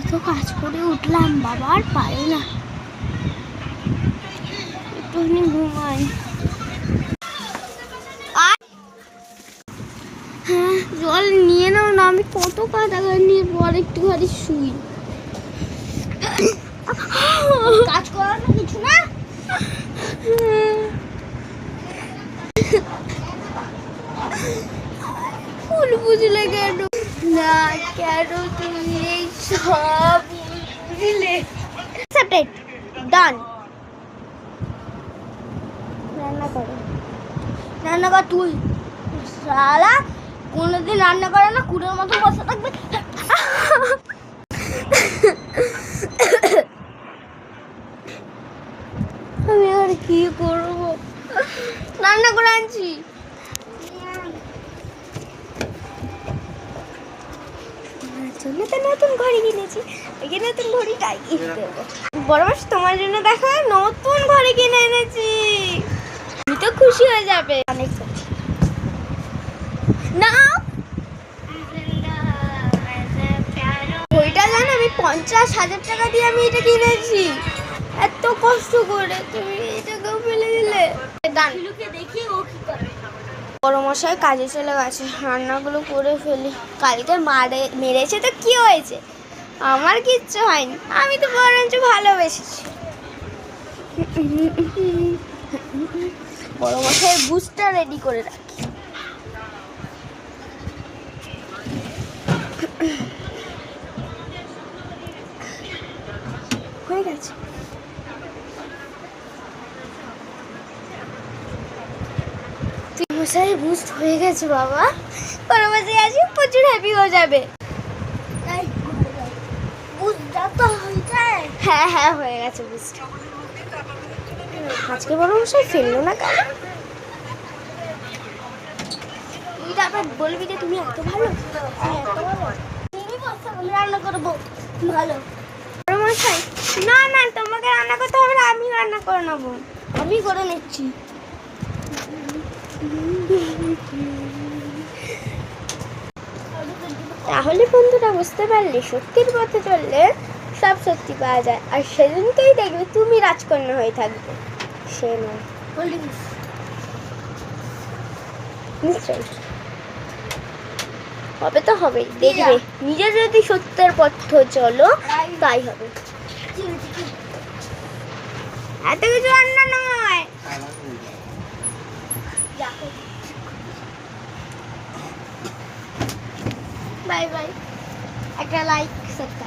তো কাজ করে উঠলাম, বাবা আর পারে না, একটুখানি ঘুমাই। হ্যাঁ, জল নিয়ে নাও না, আমি কত কাটাকাটি নিয়ে পর একটুখানি শুই। কাজ করার না কিছু না, ফুল বুঝলে কেন না, কেন তুমি এই সব বুঝলে? অ্যাকসেপ্টেড, ডান। রান্না করো, রান্না কর তুই। শালা কোনোদিন রান্না করে না, কুড়ের মতো বসে থাকবে। আমি আর কি করবো, রান্না করে আনছি। জন্য তো নতুন ঘড়ি কিনেছি, এই নতুন ঘড়িটাই কিনে দেবো। বড় মাস তোমার জন্য দেখো নতুন ঘড়ি কিনে এনেছি, তুমি তো খুশি হয়ে যাবে অনেক। না ঘড়িটা জানো আমি 50,000 টাকা দিয়ে আমি এটা কিনেছি, এত কষ্ট করে তুমি এটাকেও ফেলে দিলে। দেখি ও কি করে। বড় মশাই কাজে চলে গেছে, রান্নাগুলো করে ফেলি। কালকে মেরেছে তো কি হয়েছে, আমার কিচ্ছু হয়নি, আমি তো বরঞ্চ ভালোবেসেছি। বড় মশাইয়ের বুস্টার রেডি করে রাখি। হয়ে গেছে। মশাই বুস্ট হয়ে গেছে বাবা, বড় মশাই আসি প্রচুর হ্যাপি হয়ে যাবে। হ্যাঁ হ্যাঁ হয়ে গেছে বুস্ট। আজকে বড় মশাই ফেললো না কেন? তুই আবার বলবি যে তুমি এত ভালো, আমি রান্না করবো ভালো। বড় মশাই না না, তোমাকে রান্না করতে হবে না, আমি রান্না করে নেবো। আমি করে নিচ্ছি। তাহলে বন্ধুরা বুঝতে পারলে, সত্যির পথে চললে সব সত্যি পাওয়া যায়, আর সেদিনকেই দেখবে তুমি রাজকন্যা হয়ে থাকবে, সে নয়। নিশ্চয়ই হবে তো হবেই, দেখবে নিজে যদি সত্যের পথে চলো তাই হবে। এত কিছু রান্না নয়। বাই বাই, একটা লাইক সাবস্ক্রাইব।